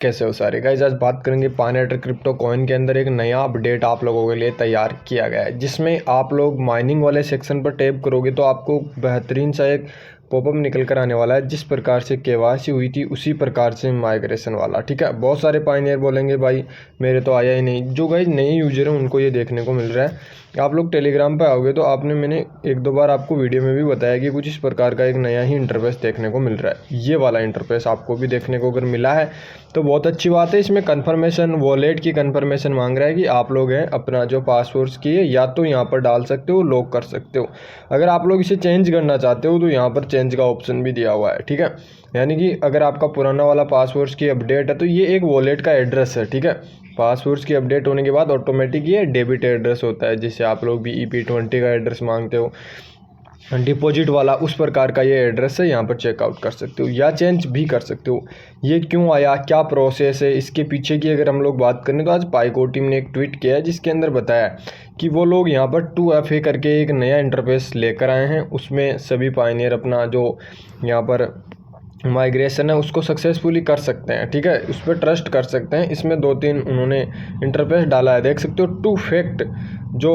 कैसे हो सारे गाइस। आज बात करेंगे पायनियर क्रिप्टो कॉइन के अंदर एक नया अपडेट आप लोगों के लिए तैयार किया गया है, जिसमें आप लोग माइनिंग वाले सेक्शन पर टैप करोगे तो आपको बेहतरीन सा एक पॉपअप निकल कर आने वाला है। जिस प्रकार से केवाईसी हुई थी उसी प्रकार से माइग्रेशन वाला, ठीक है। बहुत सारे पायनियर बोलेंगे भाई मेरे तो आया ही नहीं। जो गाइस नए यूजर हैं उनको ये देखने को मिल रहा है। आप लोग टेलीग्राम पे आओगे तो मैंने एक दो बार आपको वीडियो में भी बताया कि कुछ इस प्रकार का एक नया ही इंटरफेस देखने को मिल रहा है। ये वाला इंटरफेस आपको भी देखने को अगर मिला है तो बहुत अच्छी बात है। इसमें कन्फर्मेशन वॉलेट की कन्फर्मेशन मांग रहा है कि आप लोग हैं अपना जो पासवर्ड्स की है या तो यहाँ पर डाल सकते हो, लॉक कर सकते हो। अगर आप लोग इसे चेंज करना चाहते हो तो यहाँ पर चेंज का ऑप्शन भी दिया हुआ है, ठीक है। यानी कि अगर आपका पुराना वाला पासवर्ड्स की अपडेट है तो ये एक वॉलेट का एड्रेस है, ठीक है। पासवर्ड्स की अपडेट होने के बाद ऑटोमेटिक ये डेबिट एड्रेस होता है, जिससे आप लोग भी EP20 का एड्रेस मांगते हो डिपॉजिट वाला, उस प्रकार का ये एड्रेस है। यहाँ पर चेकआउट कर सकते हो या चेंज भी कर सकते हो। ये क्यों आया, क्या प्रोसेस है, इसके पीछे की अगर हम लोग बात करें तो आज पाइको टीम ने एक ट्वीट किया है जिसके अंदर बताया कि वो लोग यहाँ पर 2FA करके एक नया इंटरफेस लेकर आए हैं। उसमें सभी पायनियर अपना जो यहाँ पर माइग्रेशन है उसको सक्सेसफुली कर सकते हैं, ठीक है। उस पर ट्रस्ट कर सकते हैं। इसमें 2-3 उन्होंने इंटरफेस डाला है, देख सकते हो। 2FA जो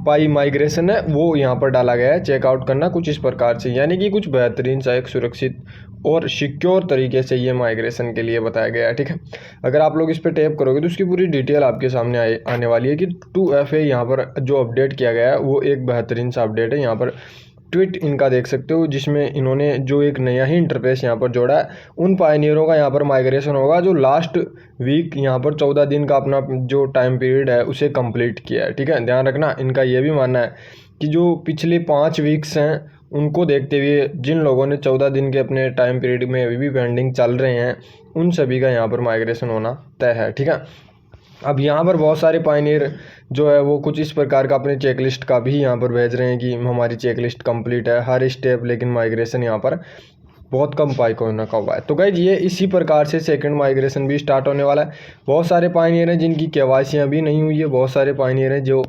पाई माइग्रेशन है वो यहाँ पर डाला गया है। चेकआउट करना कुछ इस प्रकार से, यानी कि कुछ बेहतरीन सा एक सुरक्षित और सिक्योर तरीके से ये माइग्रेशन के लिए बताया गया है, ठीक है। अगर आप लोग इस पर टैप करोगे तो उसकी पूरी डिटेल आपके सामने आने वाली है कि 2FA यहाँ पर जो अपडेट किया गया है वो एक बेहतरीन सा अपडेट है। यहाँ पर ट्वीट इनका देख सकते हो जिसमें इन्होंने जो एक नया ही इंटरफेस यहाँ पर जोड़ा है। उन पायनियरों का यहाँ पर माइग्रेशन होगा जो लास्ट वीक यहाँ पर 14 दिन का अपना जो टाइम पीरियड है उसे कंप्लीट किया है, ठीक है। ध्यान रखना, इनका ये भी मानना है कि जो पिछले 5 वीक्स हैं उनको देखते हुए जिन लोगों ने 14 दिन के अपने टाइम पीरियड में अभी भी पेंडिंग चल रहे हैं उन सभी का यहाँ पर माइग्रेशन होना तय है, ठीक है। अब यहाँ पर बहुत सारे पायनियर जो है वो कुछ इस प्रकार का अपने चेकलिस्ट का भी यहाँ पर भेज रहे हैं कि हमारी चेकलिस्ट कंप्लीट है हर स्टेप, लेकिन माइग्रेशन यहाँ पर बहुत कम पाइकॉइन का हुआ है। तो गाइज ये इसी प्रकार से सेकंड माइग्रेशन भी स्टार्ट होने वाला है। बहुत सारे पायनियर हैं जिनकी KYC अभी नहीं हुई है, बहुत सारे पायनियर हैं जो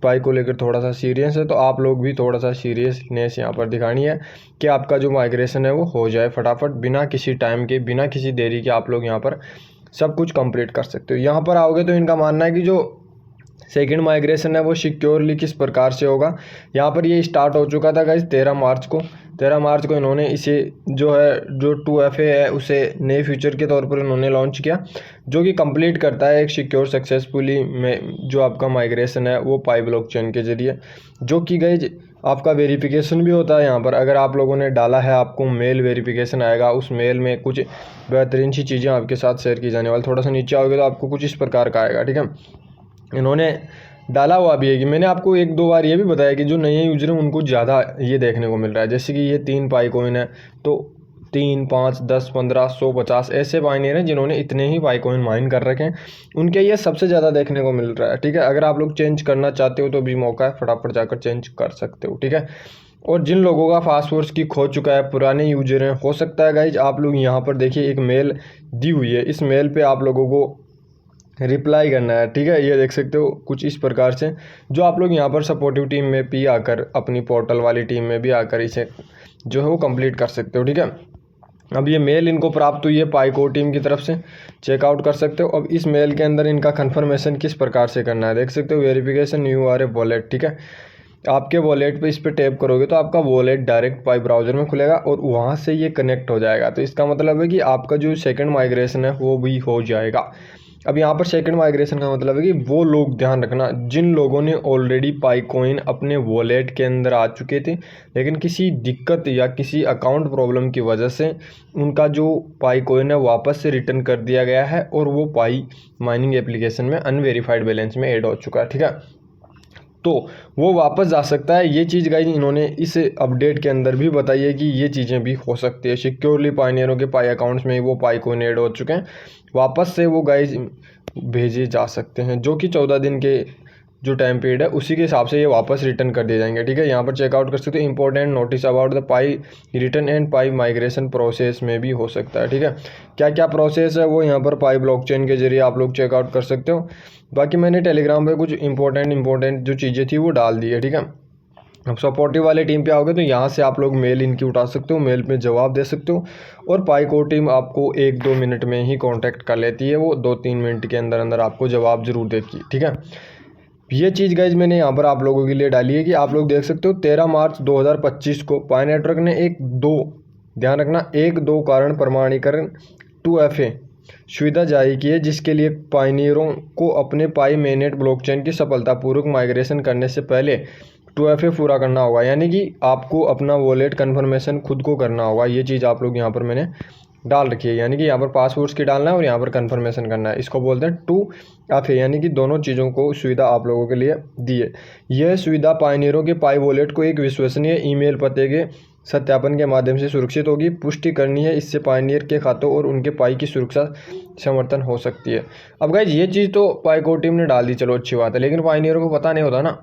पाई को लेकर थोड़ा सा सीरियस है। तो आप लोग भी थोड़ा सा सीरियसनेस यहाँ पर दिखानी है कि आपका जो माइग्रेशन है वो हो जाए फटाफट, बिना किसी टाइम के, बिना किसी देरी के आप लोग यहाँ पर सब कुछ कंप्लीट कर सकते हो। यहाँ पर आओगे तो इनका मानना है कि जो सेकंड माइग्रेशन है वो सिक्योरली किस प्रकार से होगा। यहाँ पर ये स्टार्ट हो चुका था गाइज 13 मार्च को इन्होंने इसे जो है जो 2FA है उसे नए फ्यूचर के तौर पर इन्होंने लॉन्च किया, जो कि कंप्लीट करता है एक सिक्योर सक्सेसफुली में जो आपका माइग्रेशन है वो पाई ब्लॉकचेन के जरिए, जो कि गाइज आपका वेरिफिकेशन भी होता है। यहाँ पर अगर आप लोगों ने डाला है आपको मेल वेरिफिकेशन आएगा, उस मेल में कुछ बेहतरीन सी चीज़ें आपके साथ शेयर की जाने वाली। थोड़ा सा नीचे आओगे तो आपको कुछ इस प्रकार का आएगा, ठीक है। इन्होंने डाला हुआ भी है कि मैंने आपको 1-2 बार ये भी बताया कि जो नए यूजर हैं उनको ज़्यादा ये देखने को मिल रहा है। जैसे कि ये 3 पाई कॉइन है तो 3, 5, 10, 15, 100, 50 ऐसे पायनियर हैं जिन्होंने इतने ही पाई कॉइन माइन कर रखे हैं, उनके ये सबसे ज़्यादा देखने को मिल रहा है, ठीक है। अगर आप लोग चेंज करना चाहते हो तो भी मौका है, फटाफट जाकर चेंज कर सकते हो, ठीक है। और जिन लोगों का पासवर्ड्स की खो चुका है, पुराने यूजर हैं, हो सकता है गाइज आप लोग यहाँ पर देखिए एक मेल दी हुई है, इस मेल पर आप लोगों को रिप्लाई करना है, ठीक है। ये देख सकते हो कुछ इस प्रकार से, जो आप लोग यहाँ पर सपोर्टिव टीम में भी आकर अपनी पोर्टल वाली टीम में भी आकर इसे जो है वो कंप्लीट कर सकते हो, ठीक है। अब ये मेल इनको प्राप्त हुई है पाइको टीम की तरफ से, चेकआउट कर सकते हो। अब इस मेल के अंदर इनका कन्फर्मेशन किस प्रकार से करना है देख सकते हो, वेरिफिकेशन URA वॉलेट, ठीक है। आपके वॉलेट पे इस पर टैप करोगे तो आपका वॉलेट डायरेक्ट पाई ब्राउज़र में खुलेगा और वहाँ से ये कनेक्ट हो जाएगा। तो इसका मतलब है कि आपका जो सेकंड माइग्रेशन है वो भी हो जाएगा। अब यहाँ पर सेकंड माइग्रेशन का मतलब है कि वो लोग, ध्यान रखना, जिन लोगों ने ऑलरेडी पाई कॉइन अपने वॉलेट के अंदर आ चुके थे लेकिन किसी दिक्कत या किसी अकाउंट प्रॉब्लम की वजह से उनका जो पाई कॉइन है वापस से रिटर्न कर दिया गया है और वो पाई माइनिंग एप्लीकेशन में अनवेरीफाइड बैलेंस में ऐड हो चुका है, ठीक है। तो वो वापस जा सकता है। ये चीज़ गाइज इन्होंने इस अपडेट के अंदर भी बताई है कि ये चीज़ें भी हो सकती है। सिक्योरली पायनियरों के पाई अकाउंट्स में वो पाई कॉइन ऐड हो चुके हैं, वापस से वो गाइज भेजे जा सकते हैं, जो कि 14 दिन के जो टाइम पीरियड है उसी के हिसाब से ये वापस रिटर्न कर दिए जाएंगे, ठीक है। यहाँ पर चेकआउट कर सकते हो। Important notice about the pi return and pi migration process में भी हो सकता है, ठीक है। क्या क्या प्रोसेस है वो यहाँ पर पाई ब्लॉकचेन के जरिए आप लोग चेकआउट कर सकते हो। बाकी मैंने टेलीग्राम पे कुछ इंपॉर्टेंट जो चीज़ें थी वो डाल दी है, ठीक है। अब सपोर्टिव वाले टीम पे आओगे तो यहाँ से आप लोग मेल इनकी उठा सकते हो, मेल पे जवाब दे सकते हो, और पाइको टीम आपको 1-2 मिनट में ही कांटेक्ट कर लेती है, वो 2-3 मिनट के अंदर अंदर आपको जवाब ज़रूर देती है। ठीक है, ये चीज़ गाइज मैंने यहाँ पर आप लोगों के लिए डाली है कि आप लोग देख सकते हो 13 मार्च 2025 को पाई नेटवर्क ने ध्यान रखना 1-2 कारण प्रमाणीकरण 2FA सुविधा जारी की है, जिसके लिए पायनियरों को अपने पाई मेननेट ब्लॉकचेन की सफलतापूर्वक माइग्रेशन करने से पहले 2FA पूरा करना होगा, यानी कि आपको अपना वॉलेट कन्फर्मेशन खुद को करना होगा। ये चीज़ आप लोग यहाँ पर मैंने डाल रखी है, यानी कि यहाँ पर पासवर्ड्स की डालना है और यहाँ पर कन्फर्मेशन करना है। इसको बोलते हैं 2FA, यानी कि दोनों चीज़ों को सुविधा आप लोगों के लिए दी है। यह सुविधा पायनियरों के पाई वॉलेट को एक विश्वसनीय ईमेल पते के सत्यापन के माध्यम से सुरक्षित होगी पुष्टि करनी है। इससे पायनियर के खातों और उनके पाई की सुरक्षा समर्थन हो सकती है। अब गाइज ये चीज़ तो पाइको टीम ने डाल दी, चलो अच्छी बात है, लेकिन पायनियरों को पता नहीं होता ना।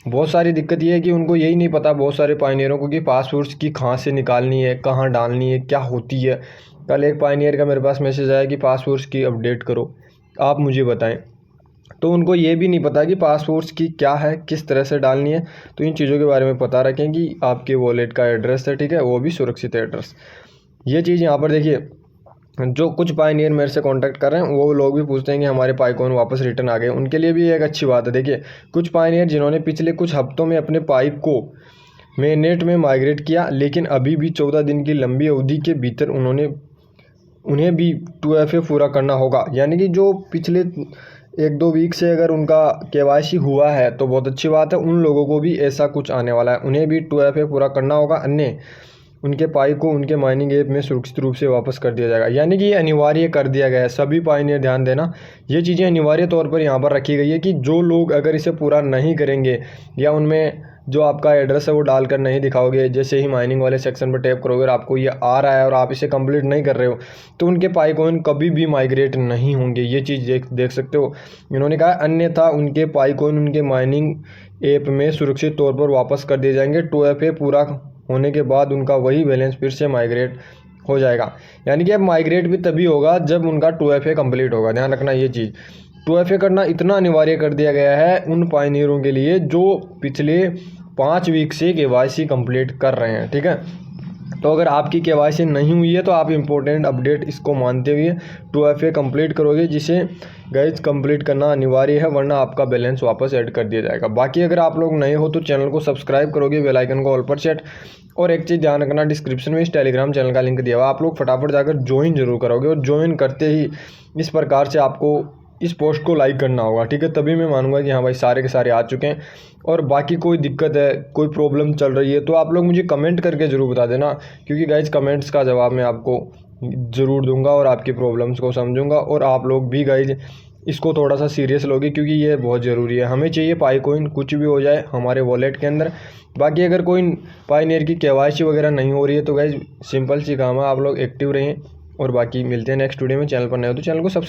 बहुत सारी दिक्कत ये है कि उनको यही नहीं पता, बहुत सारे पायनियरों को, कि पासवर्ड्स की कहाँ से निकालनी है, कहाँ डालनी है, क्या होती है। कल एक पायनियर का मेरे पास मैसेज आया कि पासवर्ड्स की अपडेट करो, आप मुझे बताएं। तो उनको ये भी नहीं पता कि पासवर्ड्स की क्या है, किस तरह से डालनी है। तो इन चीज़ों के बारे में पता रखें कि आपके वॉलेट का एड्रेस है, ठीक है, वो भी सुरक्षित एड्रेस। ये चीज़ यहाँ पर देखिए, जो कुछ पायनियर मेरे से कांटेक्ट कर रहे हैं वो लोग भी पूछते हैं कि हमारे पाइकॉइन वापस रिटर्न आ गए, उनके लिए भी एक अच्छी बात है। देखिए, कुछ पायनियर जिन्होंने पिछले कुछ हफ्तों में अपने पाइप को मेननेट में माइग्रेट किया, लेकिन अभी भी 14 दिन की लंबी अवधि के भीतर उन्हें भी 2FA पूरा करना होगा। यानी कि जो पिछले 1-2 वीक से अगर उनका KYC हुआ है तो बहुत अच्छी बात है, उन लोगों को भी ऐसा कुछ आने वाला है, उन्हें भी 2FA पूरा करना होगा, अन्य उनके पाई को उनके माइनिंग ऐप में सुरक्षित रूप से वापस कर दिया जाएगा। यानी कि ये अनिवार्य कर दिया गया है, सभी पायनियर ध्यान देना, ये चीज़ें अनिवार्य तौर पर यहाँ पर रखी गई है कि जो लोग अगर इसे पूरा नहीं करेंगे या उनमें जो आपका एड्रेस है वो डालकर नहीं दिखाओगे, जैसे ही माइनिंग वाले सेक्शन पर टैप करोगे और आपको ये आ रहा है और आप इसे कंप्लीट नहीं कर रहे हो, तो उनके पाइकॉइन कभी भी माइग्रेट नहीं होंगे। ये चीज़ देख सकते हो, इन्होंने कहा अन्यथा उनके पाइकॉइन उनके माइनिंग ऐप में सुरक्षित तौर पर वापस कर दिए जाएंगे। 2FA पूरा होने के बाद उनका वही बैलेंस फिर से माइग्रेट हो जाएगा। यानी कि अब माइग्रेट भी तभी होगा जब उनका 2FA कंप्लीट होगा। ध्यान रखना ये चीज़, 2FA करना इतना अनिवार्य कर दिया गया है उन पायनियरों के लिए जो पिछले 5 वीक से KYC कंप्लीट कर रहे हैं। ठीक है, तो अगर आपकी KYC नहीं हुई है तो आप इम्पोर्टेंट अपडेट इसको मानते हुए 2FA कंप्लीट करोगे, जिसे गाइज कंप्लीट करना अनिवार्य है, वरना आपका बैलेंस वापस ऐड कर दिया जाएगा। बाकी अगर आप लोग नए हो तो चैनल को सब्सक्राइब करोगे, बेल आइकन को ऑल पर सेट, और एक चीज़ ध्यान रखना, डिस्क्रिप्शन में इस टेलीग्राम चैनल का लिंक दिया हुआ, आप लोग फटाफट जाकर ज्वाइन जरूर करोगे, और ज्वाइन करते ही इस प्रकार से आपको इस पोस्ट को लाइक करना होगा। ठीक है, तभी मैं मानूंगा कि हाँ भाई सारे के सारे आ चुके हैं। और बाकी कोई दिक्कत है, कोई प्रॉब्लम चल रही है तो आप लोग मुझे कमेंट करके ज़रूर बता देना, क्योंकि गाइज कमेंट्स का जवाब मैं आपको ज़रूर दूंगा और आपकी प्रॉब्लम्स को समझूंगा। और आप लोग भी गाइज इसको थोड़ा सा सीरियस लोगे, क्योंकि ये बहुत ज़रूरी है, हमें चाहिए पाइकॉइन, कुछ भी हो जाए हमारे वॉलेट के अंदर। बाकी अगर कोई पायनियर की KYC वगैरह नहीं हो रही है तो गाइज सिंपल सी काम है, आप लोग एक्टिव रहें। और बाकी मिलते हैं नेक्स्ट वीडियो में। चैनल पर नए हो तो चैनल को सब्सक्राइब